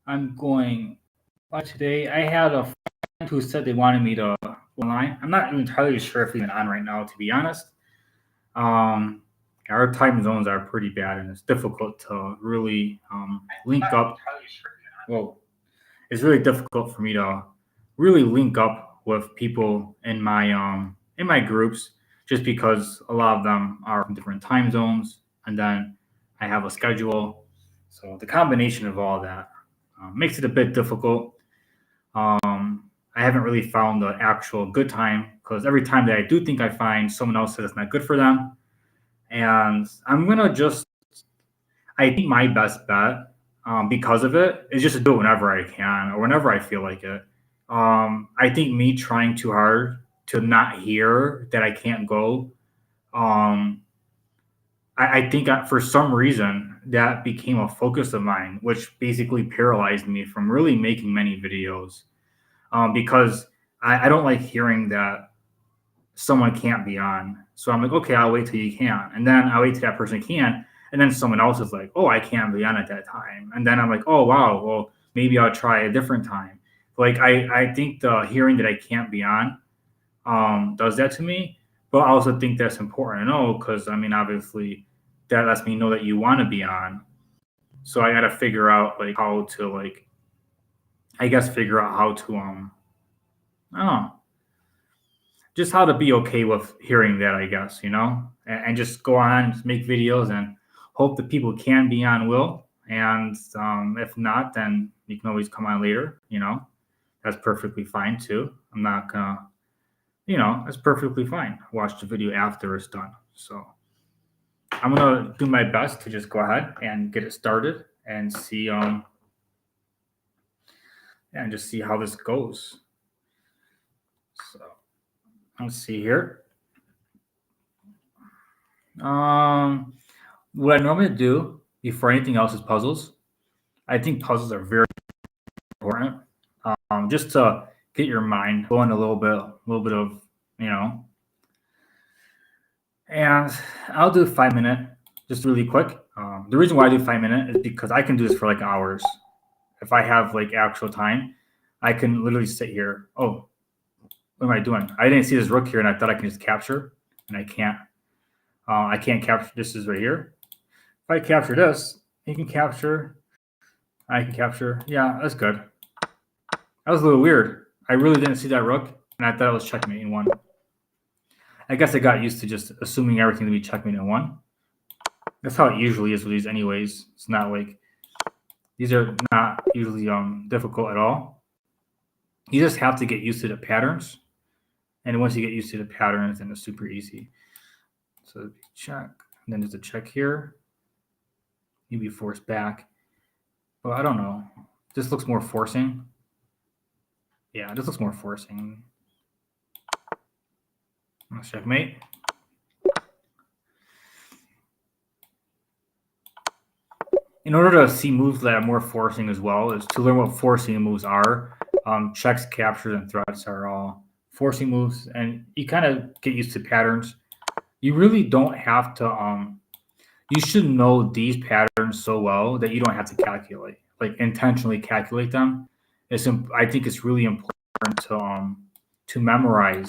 I'm going today. I had a friend who said they wanted me to online. I'm not entirely sure if he's even on right now, to be honest. Um, our time zones are pretty bad, and it's difficult to really link up. Well, it's really difficult for me to really link up with people in my groups, just because a lot of them are from different time zones, and then I have a schedule. So the combination of all that makes it a bit difficult. I haven't really found the actual good time because every time that I do think I find, someone else says it's not good for them, and I'm gonna just I think my best bet, because of it, is just to do it whenever I can or whenever I feel like it. I think me trying too hard to not hear that I can't go, um, I think for some reason that became a focus of mine, which basically paralyzed me from really making many videos, because I don't like hearing that someone can't be on. So I'm like, okay, I'll wait till you can. And then I'll wait till that person can. And then someone else is like, oh, I can't be on at that time. And then I'm like, oh, wow, well, maybe I'll try a different time. Like, I think the hearing that I can't be on does that to me. But I also think that's important to know because, I mean, obviously, that lets me know that you want to be on. So I got to figure out, like, how to, like, I guess, figure out how to, I don't know, just how to be okay with hearing that, I guess, and just go on, just make videos and hope that people can be on will. And if not, then you can always come on later. That's perfectly fine too. I'm not gonna, that's perfectly fine. Watch the video after it's done. So I'm gonna do my best to just go ahead and get it started and see, and just see how this goes. So let's see here. Um, what I normally do before anything else is puzzles. I think puzzles are very important, just to get your mind going a little bit of, you know. And I'll do 5 minute, just really quick. The reason why I do 5 minute is because I can do this for like hours. If I have like actual time, I can literally sit here. Oh, what am I doing? I didn't see this rook here, and I thought I can just capture, and I can't. I can't capture. This is right here. If I capture this, you can capture. I can capture. Yeah, that's good. That was a little weird. I really didn't see that rook, and I thought it was checkmate in one. I guess I got used to just assuming everything to be checkmate in one. That's how it usually is with these, anyways. It's not like these are not usually difficult at all. You just have to get used to the patterns, and once you get used to the patterns, then it's super easy. So check, and then there's a check here. You'd be forced back. Well, I don't know. This looks more forcing. Yeah, this looks more forcing. Checkmate. In order to see moves that are more forcing as well, is to learn what forcing moves are. Checks, captures, and threats are all forcing moves, and you kind of get used to patterns. You really don't have to. You should know these patterns so well that you don't have to calculate, like intentionally calculate them. I think it's really important to memorize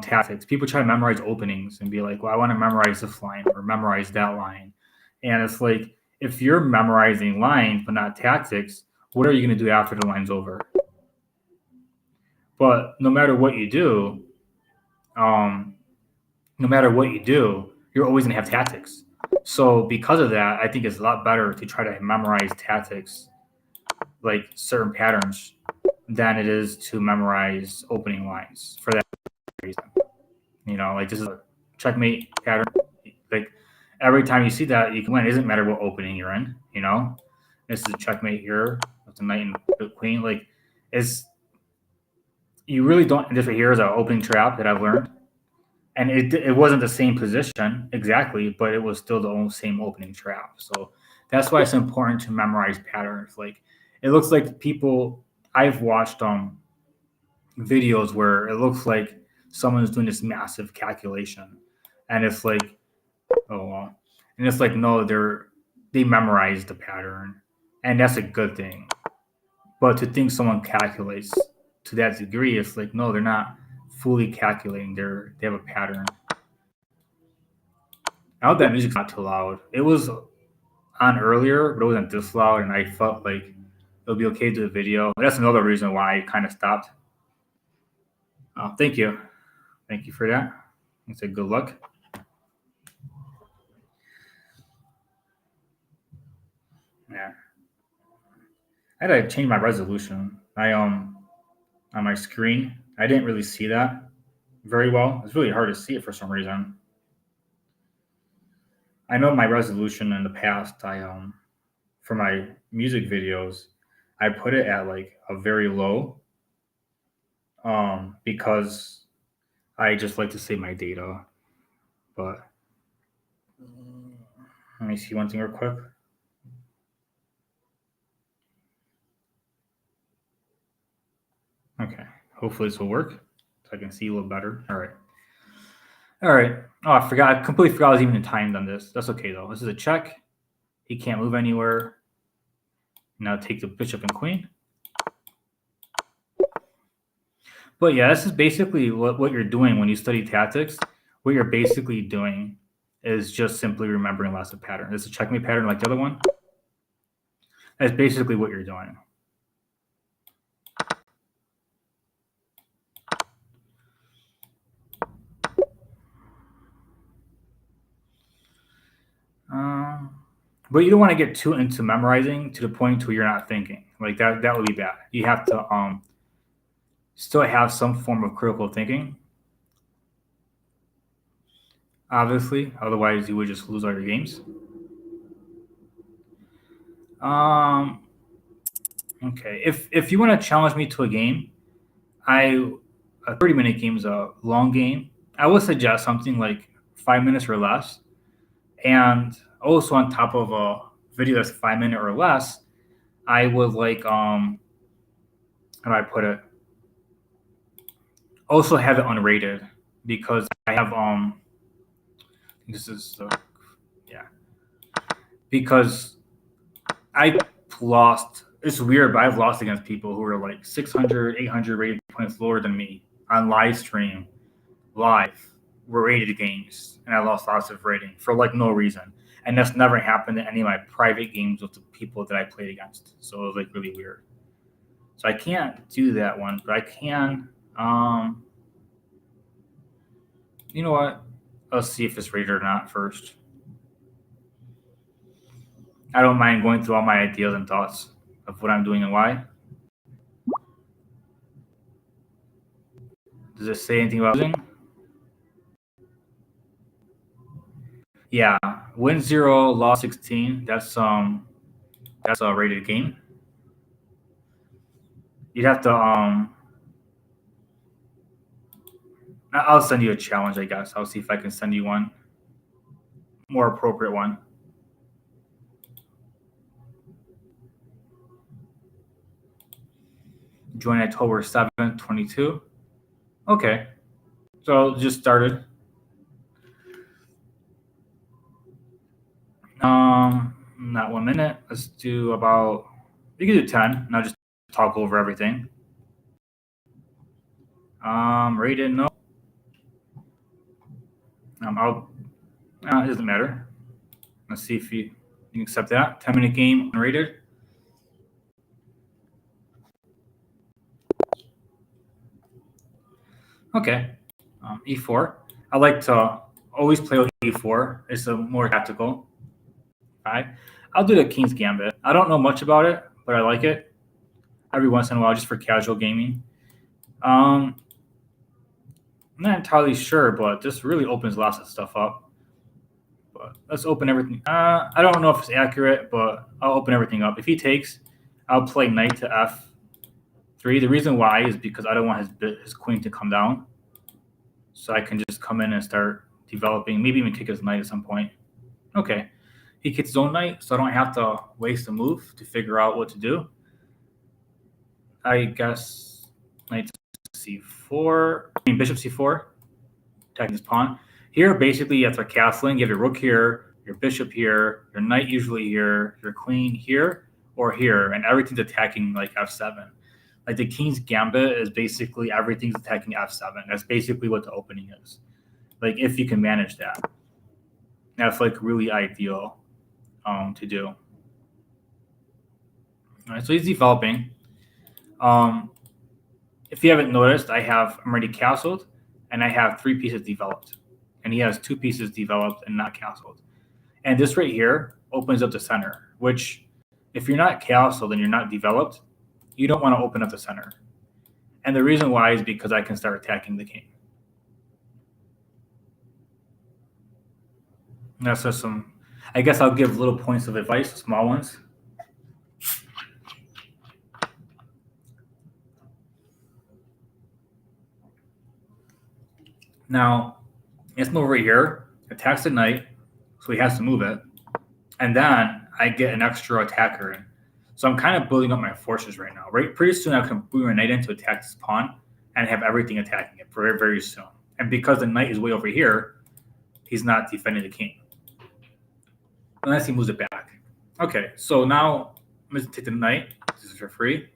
tactics. People try to memorize openings and be like, well, I want to memorize this line or memorize that line. And it's like, if you're memorizing lines but not tactics, what are you going to do after the line's over? But um, no matter what you do, you're always going to have tactics. So because of that, I think it's a lot better to try to memorize tactics, like certain patterns, than it is to memorize opening lines for that reason. Like this is a checkmate pattern. Like every time you see that, you can win. It doesn't matter what opening you're in. This is a checkmate here with the knight and the queen. Like, it's you really don't. This right here is an opening trap that I've learned, and it wasn't the same position exactly, but it was still the same opening trap. So that's why it's important to memorize patterns. Like, it looks like people I've watched videos where it looks like someone's doing this massive calculation, and it's like, oh well, and it's like, no, they memorize the pattern, and that's a good thing. But to think someone calculates to that degree, it's like, no, they're not fully calculating. They have a pattern. I hope that music's not too loud. It was on earlier, but it wasn't this loud, and I felt like it'll be okay to do the video. That's another reason why I kind of stopped. Thank you. Thank you for that. I said good luck. Yeah. I had to change my resolution. On my screen, I didn't really see that very well. It's really hard to see it for some reason. I know my resolution in the past, for my music videos, I put it at like a very low, because I just like to save my data. But let me see one thing real quick. Okay, hopefully this will work so I can see a little better. All right. Oh, I forgot. I completely forgot I was even timed on this. That's okay though. This is a check. He can't move anywhere. Now take the bishop and queen. But yeah, this is basically what you're doing when you study tactics. What you're basically doing is just simply remembering lots of patterns. It's a checkmate pattern like the other one. That's basically what you're doing. But you don't want to get too into memorizing to the point where you're not thinking. Like that would be bad. You have to still have some form of critical thinking. Obviously, otherwise you would just lose all your games. Okay. If you want to challenge me to a game, a 30-minute game is a long game. I would suggest something like 5 minutes or less. And also on top of a video that's 5 minutes or less, I would like how do I put it? Also have it unrated, because I have this is yeah, because I lost. It's weird, but I've lost against people who are like 600, 800 rated points lower than me on live stream, live, were rated games, and I lost lots of rating for like no reason. And that's never happened in any of my private games with the people that I played against. So it was like really weird. So I can't do that one, but I can. You know what? Let's see if it's rated or not first. I don't mind going through all my ideas and thoughts of what I'm doing and why. Does it say anything about losing? Yeah, win 0, loss 16. That's a rated game. You'd have to I'll send you a challenge, I guess. I'll see if I can send you one more appropriate one. Join October 7th, 22. Okay. So just started. Not 1 minute. Let's do about, you can do 10, and I'll just talk over everything. Rated, no. It doesn't matter. Let's see if you can accept that. 10-minute game, unrated. Okay. E4. I like to always play with E4. It's a more tactical. Right. I'll do the King's Gambit. I don't know much about it, but I like it every once in a while just for casual gaming. I'm not entirely sure, but this really opens lots of stuff up. But let's open everything. I don't know if it's accurate, but I'll open everything up. If he takes, I'll play knight to f3. The reason why is because I don't want his queen to come down. So I can just come in and start developing, maybe even kick his knight at some point. Okay. He kicks his own knight, so I don't have to waste a move to figure out what to do. I guess knight c4, bishop c4, attacking this pawn. Here, basically, after castling, you have your rook here, your bishop here, your knight usually here, your queen here, or here, and everything's attacking like f7. Like the king's gambit is basically everything's attacking f7. That's basically what the opening is. Like if you can manage that, that's like really ideal to do. All right, so he's developing. If you haven't noticed, I'm already castled, and I have 3 pieces developed, and he has 2 pieces developed and not castled. And this right here opens up the center, which if you're not castled and you're not developed, you don't want to open up the center. And the reason why is because I can start attacking the king. And that's just I guess I'll give little points of advice, small ones. Now, let's move right here. Attacks the knight, so he has to move it. And then I get an extra attacker in. So I'm kind of building up my forces right now. Right, pretty soon I can bring a knight in to attack this pawn and have everything attacking it very, very soon. And because the knight is way over here, he's not defending the king. Unless he moves it back. Okay, so now I'm going to take the knight. This is for free.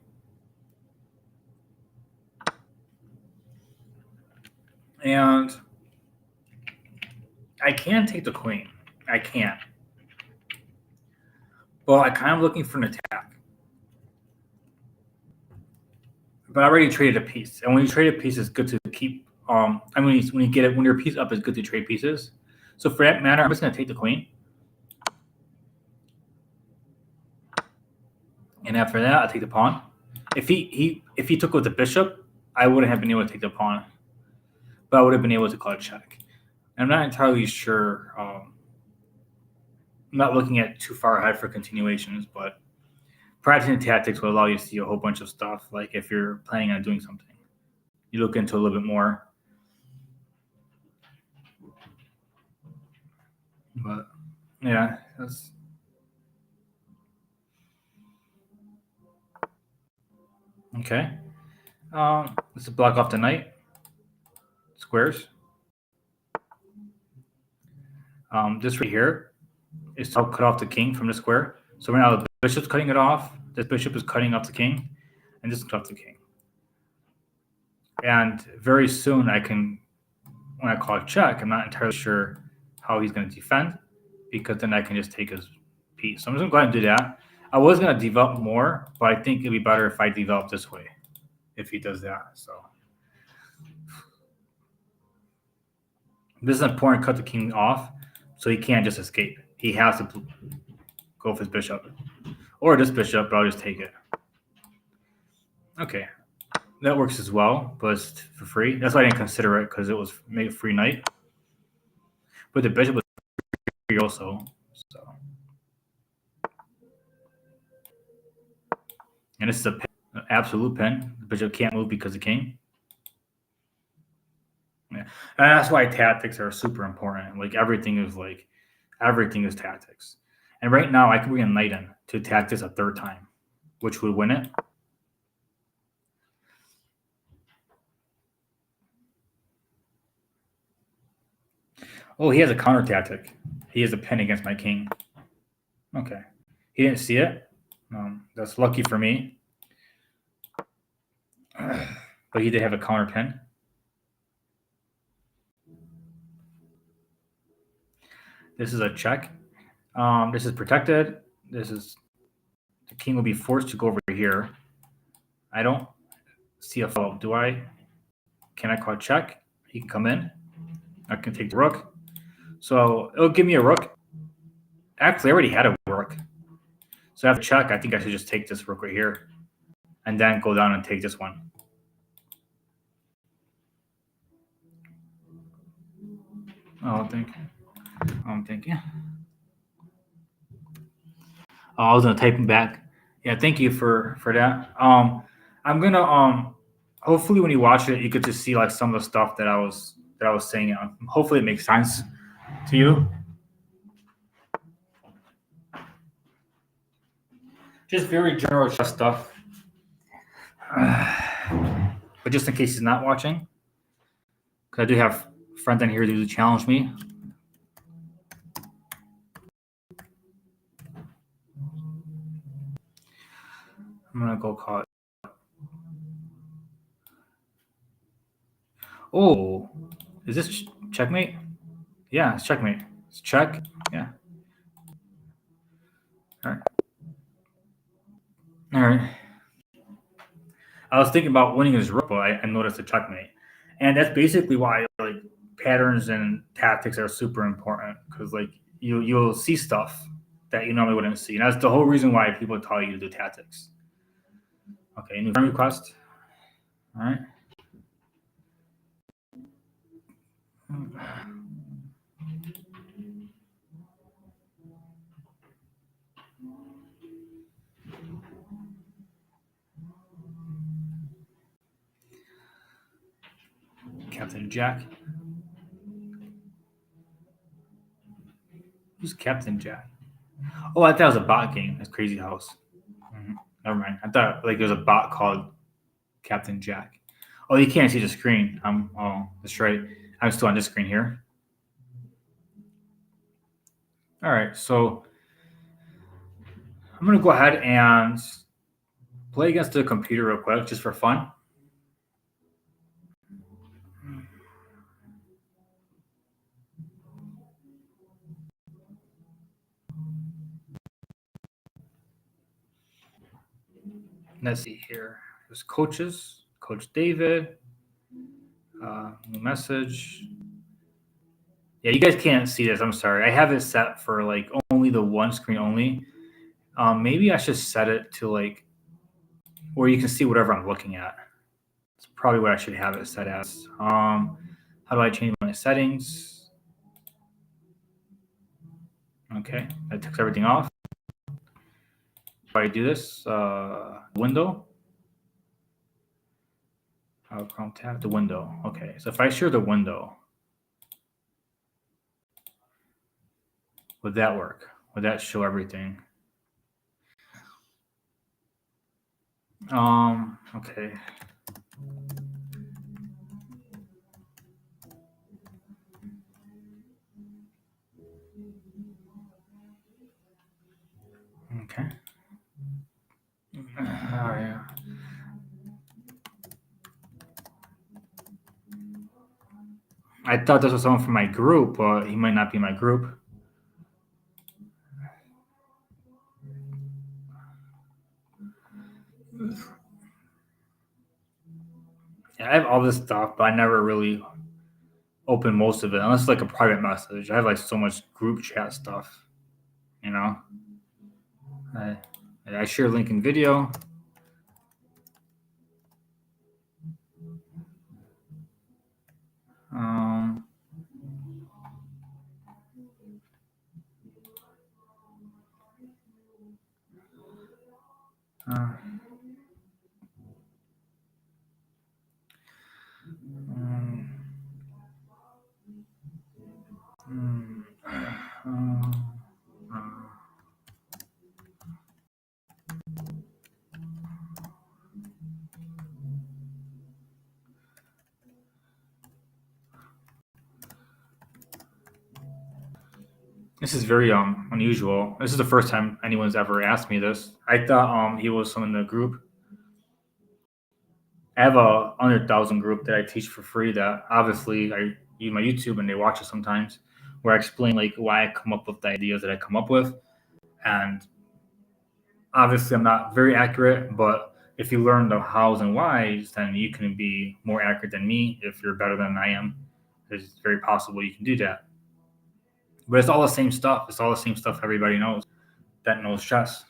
And I can take the queen. I can. But I'm kind of looking for an attack. But I already traded a piece. And when you trade a piece, it's good to keep. When you get it, when your piece up, it's good to trade pieces. So for that matter, I'm just going to take the queen. And after that, I'll take the pawn. If he took with the bishop, I wouldn't have been able to take the pawn. But I would have been able to call a check. I'm not entirely sure. I'm not looking at too far ahead for continuations, but practicing tactics will allow you to see a whole bunch of stuff. Like if you're planning on doing something, you look into a little bit more. But yeah, that's okay. Let's block off the knight. Squares. This right here is to cut off the king from the square. So right now the bishop's cutting it off. This bishop is cutting off the king, and this is cut off the king. And very soon when I call a check, I'm not entirely sure how he's going to defend, because then I can just take his piece. So I'm just going to go ahead and do that. I was going to develop more, but I think it'd be better if I develop this way, if he does that. So this is important. Cut the king off, so he can't just escape. He has to go for his bishop, or this bishop, but I'll just take it. Okay, that works as well, but it's for free. That's why I didn't consider it, because it was made a free knight. But the bishop was free also. So, and this is an absolute pin. The bishop can't move because of the king. Yeah. And that's why tactics are super important. Like everything is tactics. And right now I can bring a knight in to attack this a third time, which would win it. Oh, he has a counter tactic. He has a pin against my king. Okay. He didn't see it. That's lucky for me. But he did have a counter pin. This is a check. This is protected. The king will be forced to go over here. I don't see a follow-up, do I? Can I call check? He can come in. I can take the rook. So it'll give me a rook. Actually, I already had a rook. So after check, I think I should just take this rook right here and then go down and take this one. Oh, I'm thinking. Oh, I was gonna type him back. Yeah, thank you for that. I'm gonna hopefully when you watch it, you get to see like some of the stuff that I was saying. Hopefully it makes sense to you. Just very general chess stuff. But just in case he's not watching, because I do have friends on here who challenge me. I'm gonna go call it. Oh, is this checkmate? Yeah, it's checkmate. It's check. Yeah. All right. All right. I was thinking about winning his rook, but I noticed a checkmate, and that's basically why like patterns and tactics are super important because like you'll see stuff that you normally wouldn't see, and that's the whole reason why people tell you to do tactics. Okay, new friend request. All right. Captain Jack. Who's Captain Jack? Oh, I thought it was a bot game. That's Crazy House. Never mind. I thought like there was a bot called Captain Jack. Oh, you can't see the screen. Oh, that's right. I'm still on this screen here. All right, so I'm gonna go ahead and play against the computer real quick, just for fun. Let's see here. There's coaches, Coach David. New message. Yeah, you guys can't see this. I'm sorry. I have it set for like only the one screen only. Maybe I should set it to like where you can see whatever I'm looking at. It's probably what I should have it set as. How do I change my settings? Okay, that takes everything off. If I do this, window. Chrome tab, the window. Okay, so if I share the window, would that work? Would that show everything? Okay. Okay. Oh, yeah. I thought this was someone from my group, but he might not be my group. Yeah, I have all this stuff, but I never really open most of it unless it's like a private message. I have like so much group chat stuff, you know. I share link in video. Um, uh, um, um, This is very unusual. This is the first time anyone's ever asked me this. I thought he was someone in the group. I have a 100,000 group that I teach for free. That obviously I use my YouTube and they watch it sometimes, where I explain like why I come up with the ideas that I come up with, and obviously I'm not very accurate, but if you learn the hows and whys, then you can be more accurate than me. If you're better than I am, it's very possible you can do that. But it's all the same stuff. It's all the same stuff everybody knows that knows chess.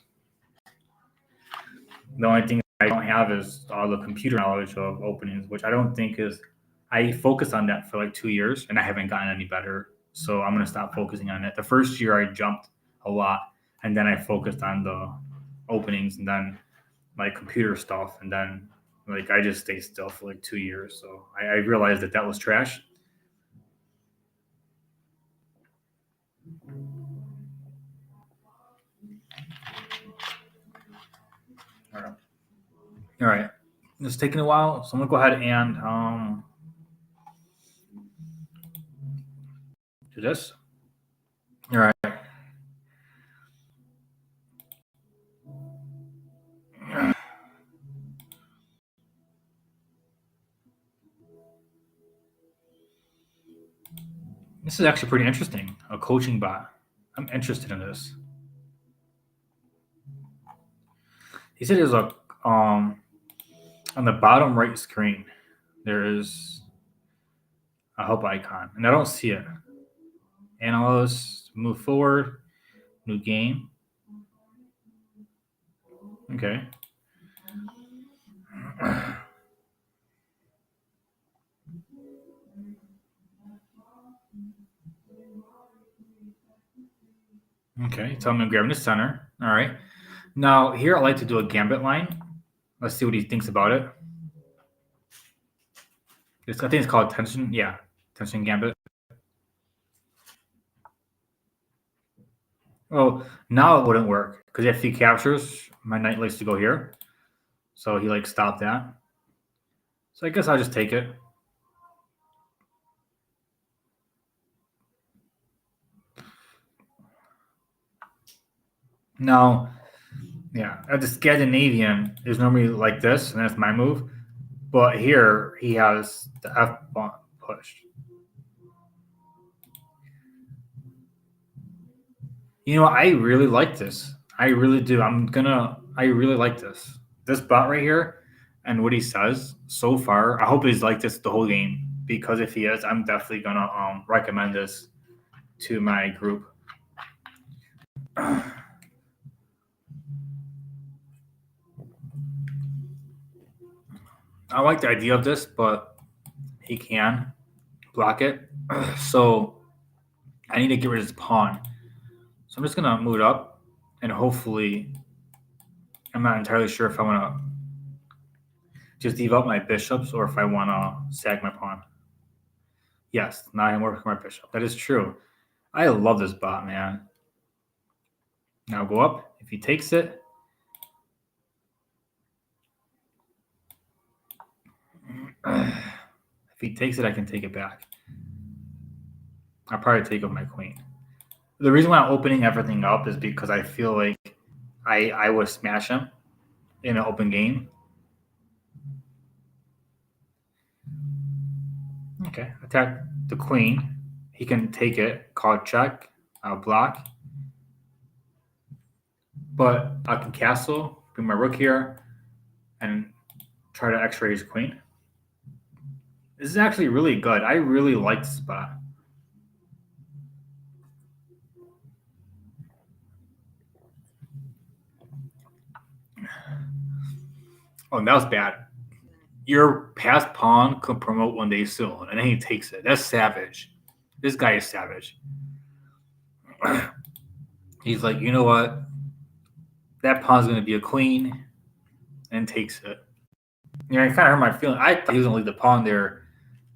The only thing I don't have is all the computer knowledge of openings, which I don't think is. I focused on that for like 2 years and I haven't gotten any better. So I'm gonna stop focusing on it. The first year I jumped a lot, and then I focused on the openings, and then my computer stuff, and then like I just stayed still for like 2 years. So I realized that that was trash. All right. It's taking a while, so I'm gonna go ahead and do this. All right. This is actually pretty interesting. A coaching bot. I'm interested in this. He said there's a on the bottom right screen there is a help icon, and I don't see it. Analyst, move forward, new game. Okay. Okay, tell him to grab in the center. All right. Now here I like to do a gambit line. Let's see what he thinks about it. I think it's called tension. Yeah, tension gambit. Oh, now it wouldn't work because if he captures, my knight likes to go here. So he like stopped that. So I guess I'll just take it. Now, yeah, at the Scandinavian is normally like this, and that's my move. But here he has the F pawn pushed. You know, I really like this. I really do. I really like this. This bot right here and what he says so far. I hope he's like this the whole game because if he is, I'm definitely gonna recommend this to my group. I like the idea of this, but he can block it. So I need to get rid of this pawn. So I'm just gonna move it up and hopefully I'm not entirely sure if I wanna just leave out my bishops or if I wanna sag my pawn. Yes, now I'm working my bishop. That is true. I love this bot, man. Now go up. If he takes it, if he takes it, I can take it back. I'll probably take up my queen. The reason why I'm opening everything up is because I feel like I would smash him in an open game. Okay, attack the queen. He can take it, call check, I'll block. But I can castle, bring my rook here, and try to x-ray his queen. This is actually really good. I really like this spot. Oh, that was bad. Your past pawn could promote one day soon, and then he takes it. That's savage. This guy is savage. He's like, you know what? That pawn's going to be a queen, and takes it. You know, I kind of hurt my feeling. I thought he was going to leave the pawn there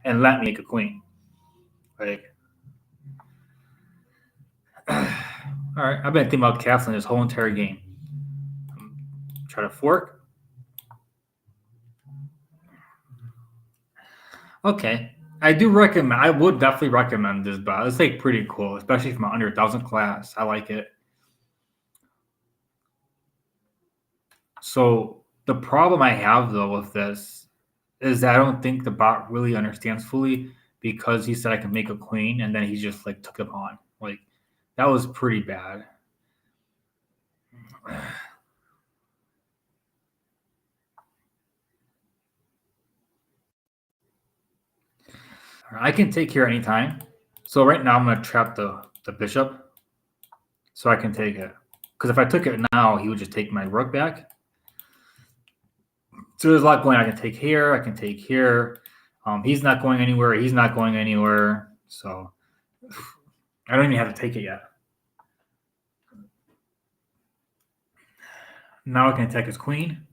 and let me make a queen. Like, all right. I've been thinking about castling this whole entire game. Try to fork. Okay. I do recommend. I would definitely recommend this bot. It's like pretty cool, especially from an under 1,000 class. I like it. So the problem I have though with this is that I don't think the bot really understands fully because he said I can make a queen and then he just like took it on. Like that was pretty bad. I can take here anytime. So right now I'm gonna trap the bishop so I can take it. Because if I took it now, he would just take my rook back. So there's a lot going. I can take here. I can take here. He's not going anywhere. He's not going anywhere. So I don't even have to take it yet. Now I can attack his queen.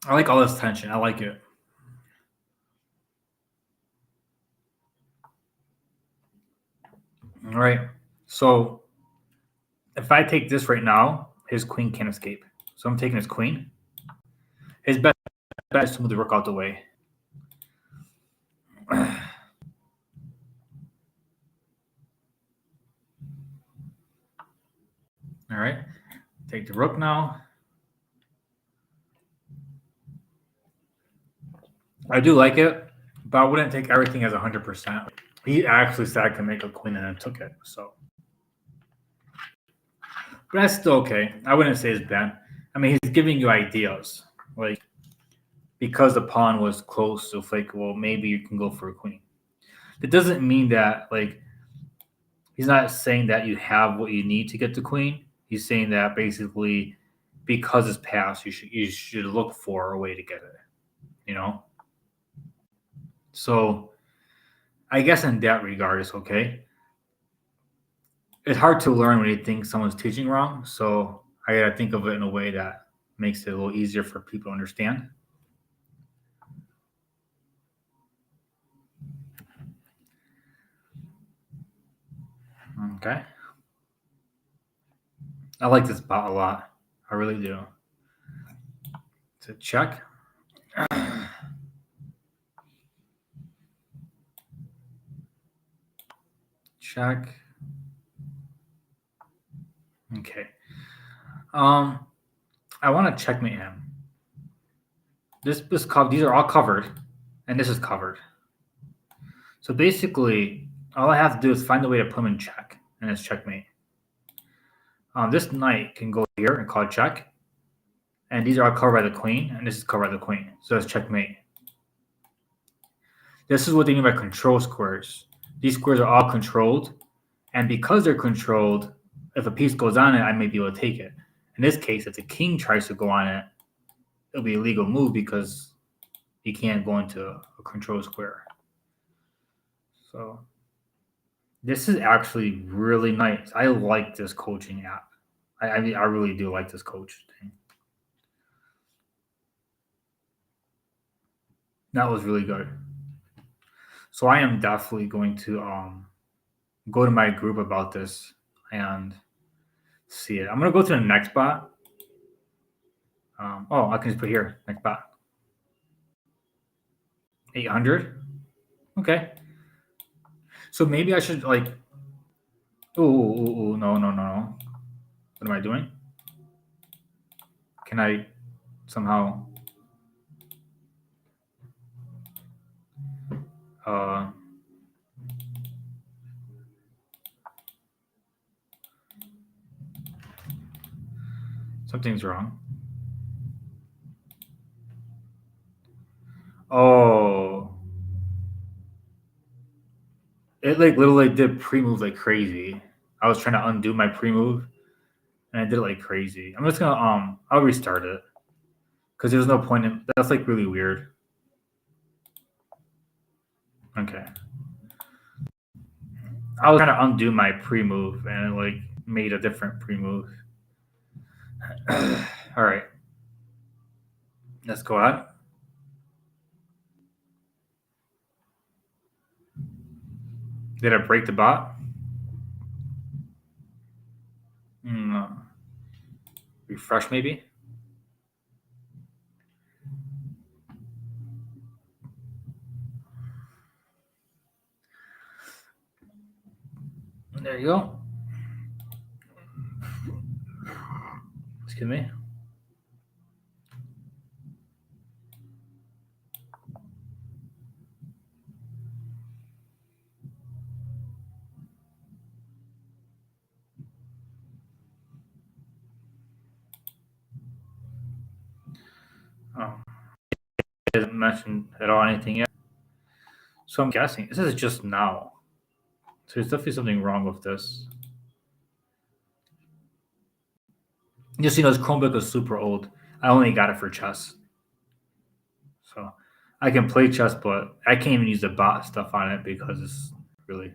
I like all this tension. I like it. All right. So if I take this right now, his queen can't escape. So I'm taking his queen. His best bet is to move the rook out the way. All right. Take the rook now. I do like it, but I wouldn't take everything as 100%. He actually said I could make a queen and then took it. So, but that's still okay. I wouldn't say it's bad. I mean, he's giving you ideas, like because the pawn was close. So, it's like, well, maybe you can go for a queen. It doesn't mean that like he's not saying that you have what you need to get the queen. He's saying that basically because it's passed, you should look for a way to get it. You know. So I guess in that regard, it's okay. It's hard to learn when you think someone's teaching wrong. So I gotta think of it in a way that makes it a little easier for people to understand. Okay. I like this bot a lot. I really do. To check. Check. Okay. I want to checkmate him. This these are all covered, and this is covered. So basically, all I have to do is find a way to put him in check, and it's checkmate. This knight can go here and call check, and these are all covered by the queen, and this is covered by the queen. So it's checkmate. This is what they mean by control squares. These squares are all controlled, and because they're controlled, if a piece goes on it, I may be able to take it. In this case, if the king tries to go on it, it'll be a legal move because he can't go into a control square. So this is actually really nice. I like this coaching app. I really do like this coach thing. That was really good. So I am definitely going to go to my group about this and see it. I'm gonna go to the next bot. I can just put here next bot. 800. Okay. So maybe I should like. Oh no. What am I doing? Can I somehow? Something's wrong. Oh. It like literally did pre-move like crazy. I was trying to undo my pre-move and I did it like crazy. I'm just gonna I'll restart it. Because there's no point in that's like really weird. Okay. I was trying to undo my pre-move and it like made a different pre-move. All right. Let's go ahead. Did I break the bot? No. Refresh maybe? There you go. Excuse me. It doesn't mention at all anything yet. So I'm guessing this is just now. So there's definitely something wrong with this. Just this Chromebook is super old. I only got it for chess. So I can play chess, but I can't even use the bot stuff on it because it's really.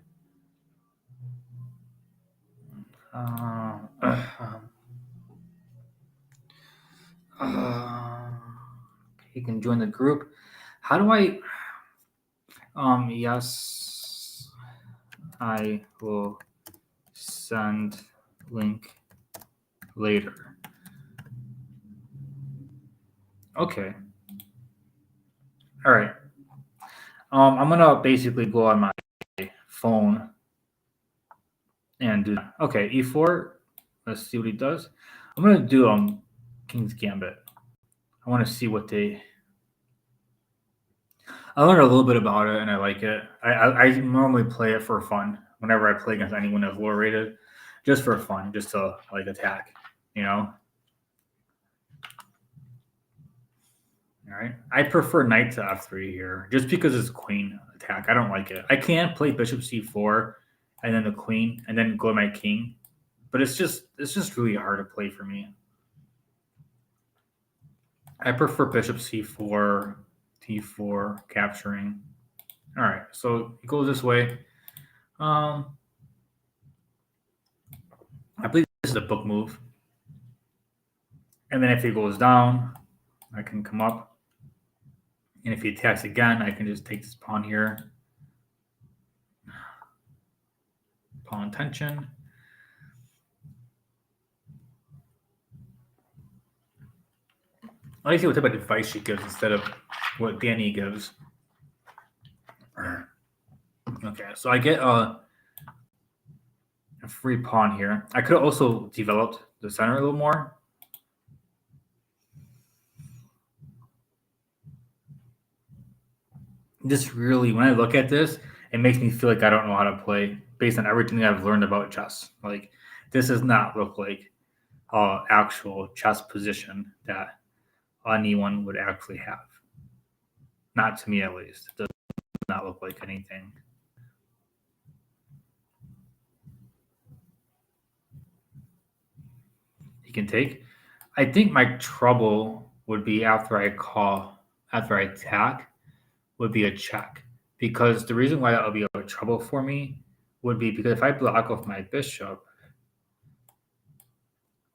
You can join the group. How do I? Yes, I will send link later. Okay. All right. I'm gonna basically go on my phone and do that. Okay, e4. Let's see what he does. I'm gonna do King's Gambit. I want to see what they. I learned a little bit about it and I like it. I normally play it for fun whenever I play against anyone that's lower rated, just for fun, just to like attack, you know. All right. I prefer knight to f3 here, just because it's queen attack. I don't like it. I can play bishop c4, and then the queen, and then go to my king, but it's just really hard to play for me. I prefer bishop c4, t4, capturing. All right, so it goes this way. I believe this is a book move, and then if he goes down, I can come up. And if he attacks again, I can just take this pawn here. Pawn tension. I like to see what type of advice she gives instead of what Danny gives. Okay, so I get a free pawn here. I could have also developed the center a little more. This really, when I look at this, it makes me feel like I don't know how to play based on everything I've learned about chess. Like, this does not look like actual chess position that anyone would actually have. Not to me, at least. It does not look like anything. He can take. I think my trouble would be after I attack, would be a check. Because the reason why that would be a trouble for me would be because if I block off my bishop.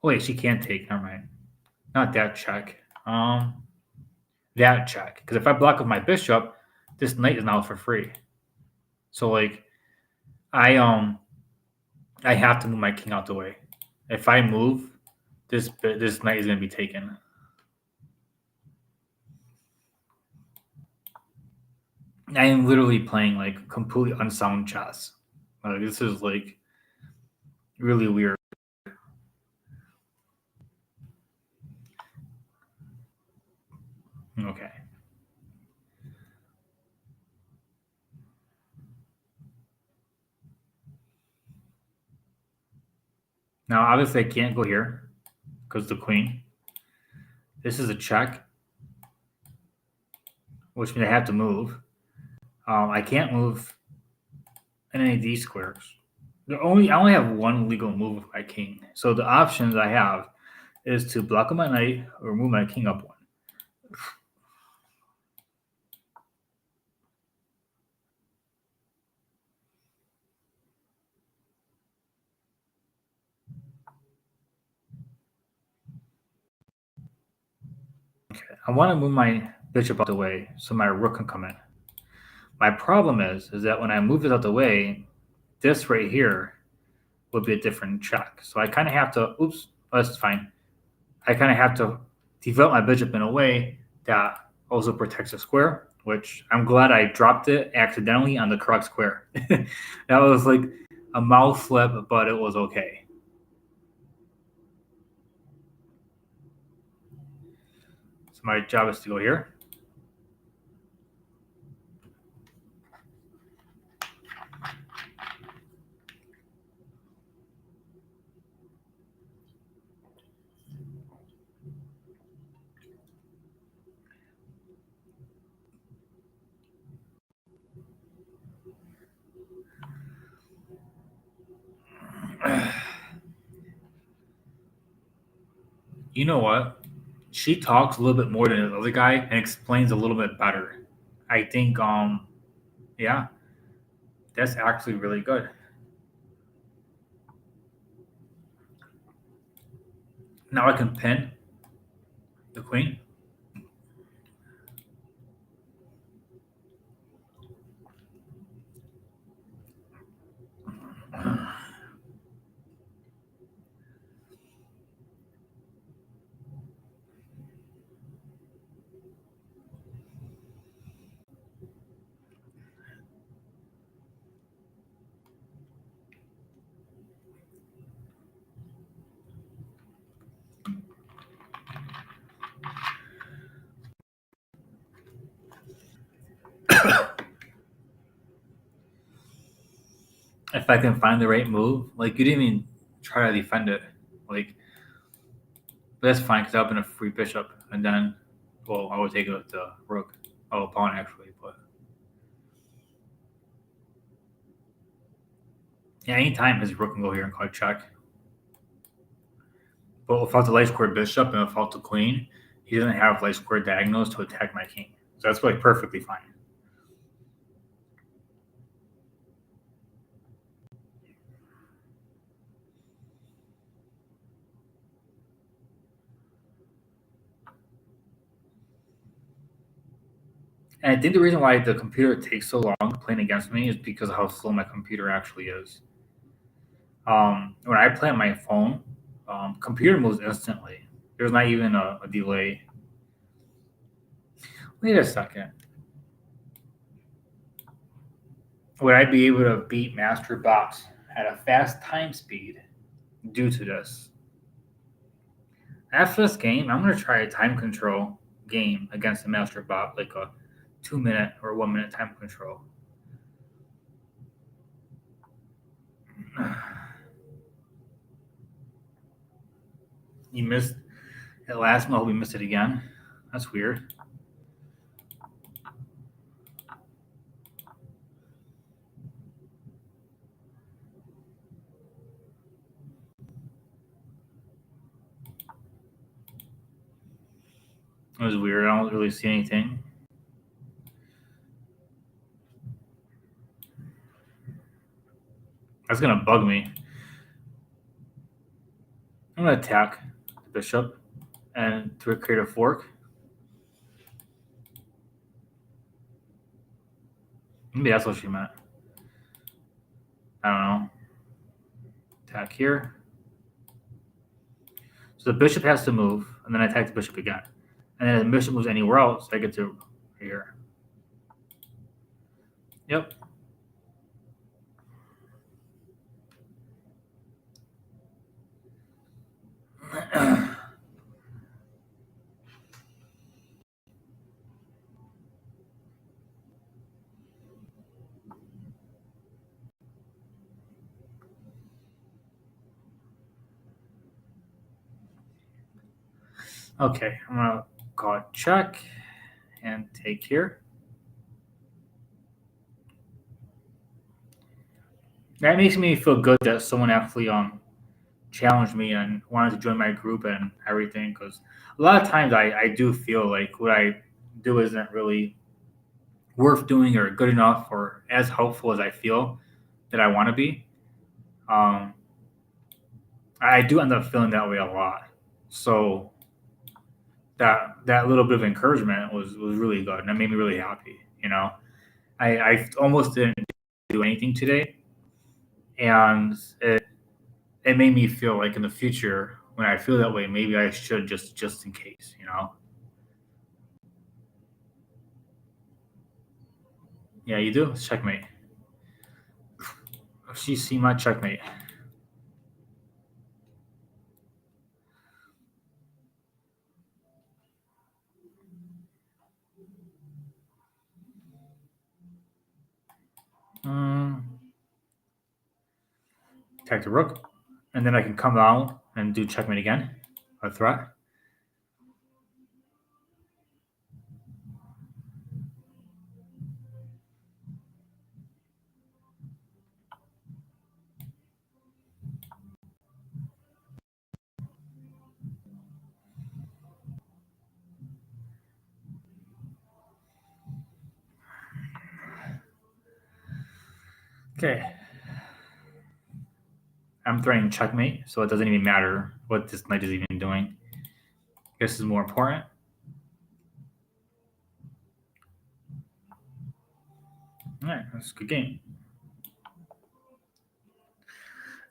Oh, wait, she can't take. Never mind. Not that check. That check. Because if I block off my bishop, this knight is now for free. So like, I have to move my king out the way. If I move, this knight is gonna be taken. I am literally playing like completely unsound chess. This is like really weird. Okay. Now, obviously, I can't go here because the queen. This is a check, which means I have to move. I can't move any of these squares. I only have one legal move with my king. So the options I have is to block my knight or move my king up one. Okay, I want to move my bishop out the way so my rook can come in. My problem is that when I move this out the way, this right here would be a different check. So I kind of have to, oops, that's fine. I kind of have to develop my bishop in a way that also protects the square, which I'm glad I dropped it accidentally on the correct square. That was like a mouth flip, but it was okay. So my job is to go here. You know what? She talks a little bit more than the other guy and explains a little bit better. I think yeah, that's actually really good. Now I can pin the queen. if I can find the right move. Like you didn't even try to defend it. Like, but that's fine because I've been a free bishop, and then, well, I would take it with the rook. Oh, pawn actually, but yeah, anytime his rook can go here and call check. But without the light square bishop and without the queen, he doesn't have light square diagonals to attack my king. So that's like perfectly fine. And I think the reason why the computer takes so long playing against me is because of how slow my computer actually is. When I play on my phone, computer moves instantly. There's not even a delay. Wait a second. Would I be able to beat Master Box at a fast time speed due to this? After this game, I'm going to try a time control game against the Master Bot, like a 2 minute or 1 minute time control. You missed it last month. We missed it again. That's weird. It was weird. I don't really see anything. That's gonna bug me. I'm gonna attack the bishop and to create a fork. Maybe that's what she meant. I don't know. Attack here. So the bishop has to move, and then I attack the bishop again. And then if the bishop moves anywhere else, I get to here. Yep. Okay, I'm gonna call it check and take here. That makes me feel good that someone actually challenged me and wanted to join my group and everything. Because a lot of times I do feel like what I do isn't really worth doing or good enough or as helpful as I feel that I want to be. Um, I do end up feeling that way a lot. So that little bit of encouragement was really good and it made me really happy. You know, I almost didn't do anything today, and it made me feel like in the future when I feel that way, maybe I should just in case. You know. Yeah, you do. It's checkmate. She see my checkmate. Um, Attack the rook, and then I can come out and do checkmate again. A threat. Okay. I'm threatening checkmate, so it doesn't even matter what this knight is even doing. This is more important. All right, that's a good game.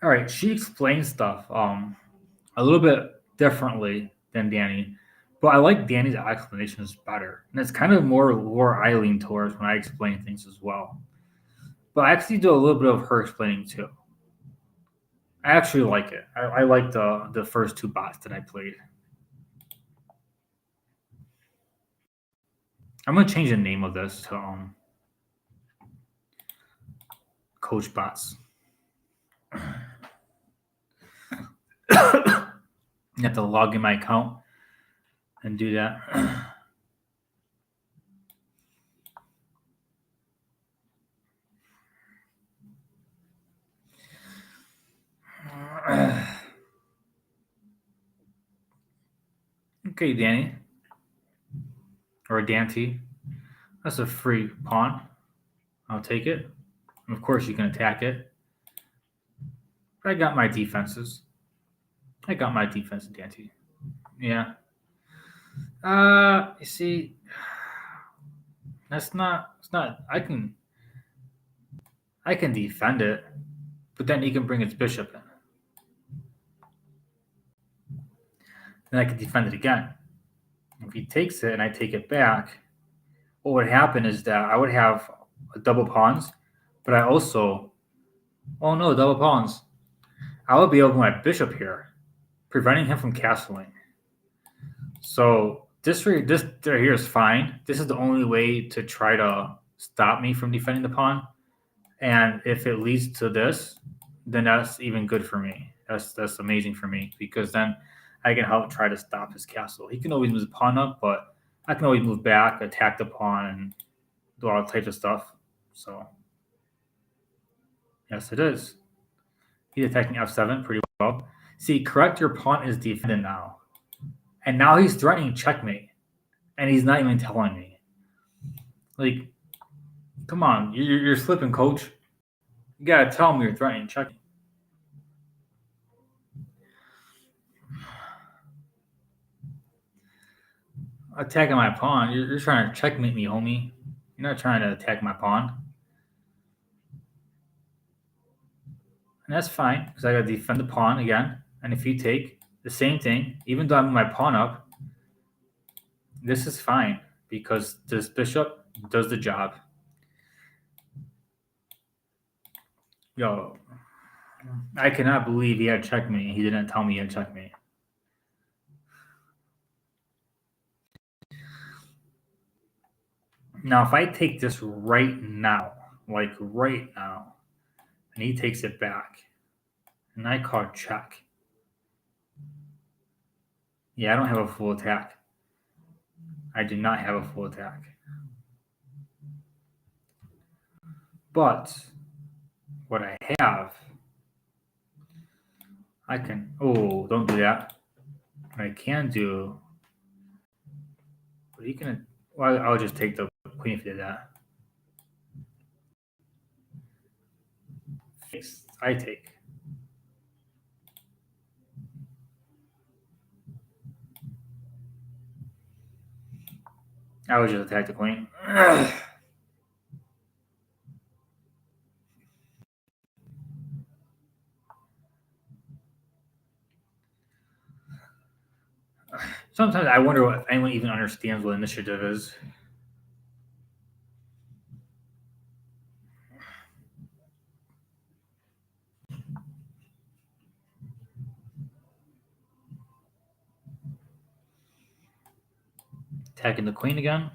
All right, she explains stuff a little bit differently than Danny, but I like Danny's explanations better, and it's kind of more I lean towards when I explain things as well. But I actually do a little bit of her explaining too. I actually like it. I like the first two bots that I played. I'm gonna change the name of this to Coach Bots. You have to log in my account and do that. Okay, Danny. Or Dante. That's a free pawn. I'll take it. Of course, you can attack it. But I got my defenses. Dante. Yeah. You see, that's not. It's not. I can defend it, but then he can bring his bishop in. Then I can defend it again. If he takes it and I take it back, what would happen is that I would have double pawns, but I also, oh no, double pawns. I would be able to my bishop here, preventing him from castling. So this right here is fine. This is the only way to try to stop me from defending the pawn. And if it leads to this, then that's even good for me. That's amazing for me because then I can help try to stop his castle. He can always move the pawn up, but I can always move back, attack the pawn, and do all types of stuff. So yes, it is. He's attacking f7 pretty well. See, correct your pawn is defended now. And now he's threatening checkmate. And he's not even telling me. Like, come on, you're slipping, coach. You gotta tell me you're threatening checkmate. Attacking my pawn. You're trying to checkmate me, homie. You're not trying to attack my pawn. And that's fine, because I gotta defend the pawn again. And if you take the same thing, even though I move my pawn up, this is fine, because this bishop does the job. Yo, I cannot believe he had checkmate. He didn't tell me he had checkmate. Now, if I take this right now, like right now, and he takes it back, and I call check. Yeah, I don't have a full attack. I do not have a full attack. But what I have, I can. Oh, don't do that. What I can do, but he can. Well, I'll just take the queen if he did that. I take. I would just attack the queen. Sometimes I wonder if anyone even understands what initiative is. Attacking the queen again.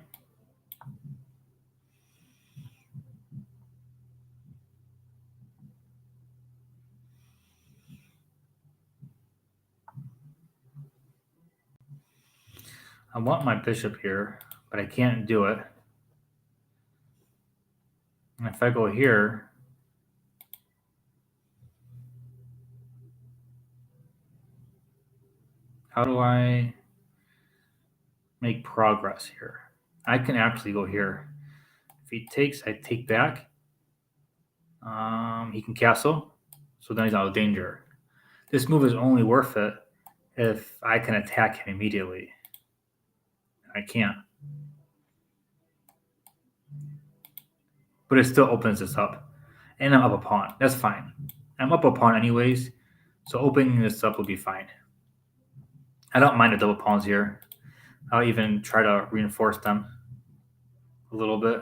I want my bishop here, but I can't do it. And if I go here, how do I make progress here? I can actually go here. If he takes, I take back. He can castle, so then he's out of danger. This move is only worth it if I can attack him immediately. I can't. But it still opens this up. And I'm up a pawn. That's fine. I'm up a pawn anyways, so opening this up will be fine. I don't mind the double pawns here. I'll even try to reinforce them a little bit.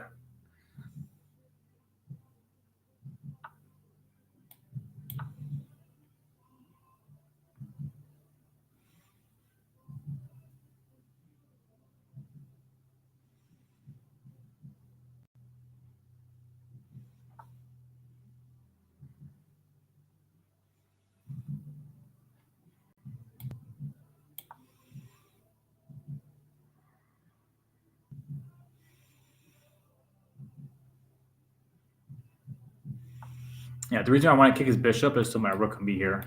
Yeah, the reason I want to kick his bishop is so my rook can be here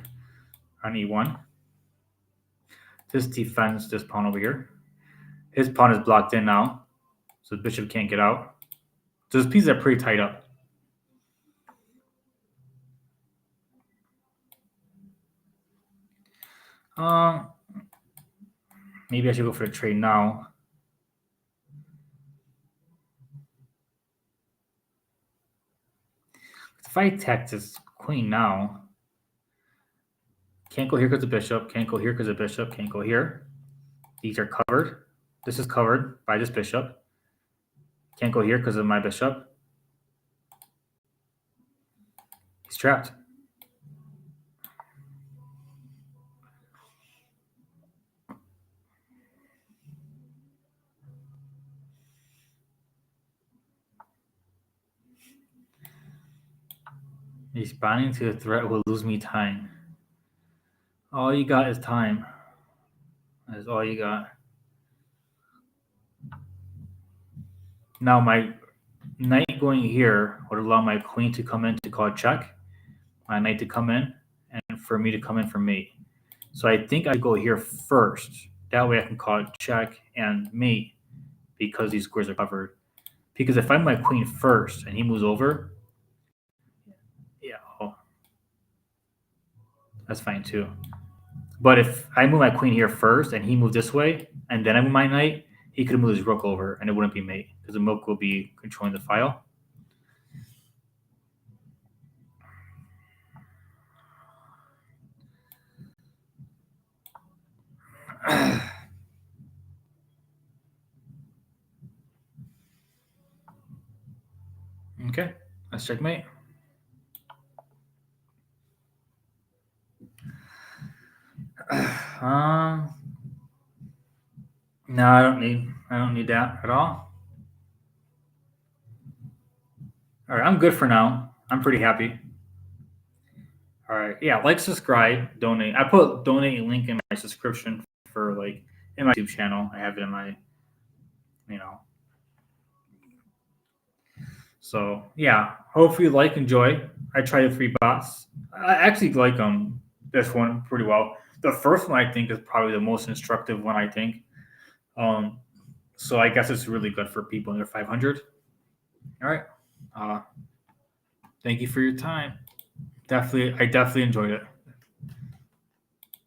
on e1. This defends this pawn over here. His pawn is blocked in now, so the bishop can't get out. So his pieces are pretty tied up. Maybe I should go for the trade now. If I attack this queen now, can't go here because the bishop, can't go here because the bishop, can't go here. These are covered. This is covered by this bishop. Can't go here because of my bishop. He's trapped. Responding to a threat will lose me time. All you got is time. That's all you got. Now my knight going here would allow my queen to come in to call check, my knight to come in, and for me to come in for mate. So I think I go here first. That way I can call check and mate because these squares are covered. Because if I move my queen first and he moves over, yeah, that's fine too. But if I move my queen here first and he moved this way, and then I move my knight, he could move his rook over, and it wouldn't be mate because the rook will be controlling the file. Okay, let's checkmate. No, I don't need that at all. All right, I'm good for now. I'm pretty happy. All right, yeah, like, subscribe, donate. I put donate link in my subscription for like in my YouTube channel. I have it in my, you know. So yeah, hopefully you enjoy. I tried the 3 bots. I actually like this one pretty well. The first one I think is probably the most instructive one I think. So I guess it's really good for people under 500. All right. Thank you for your time. I definitely enjoyed it.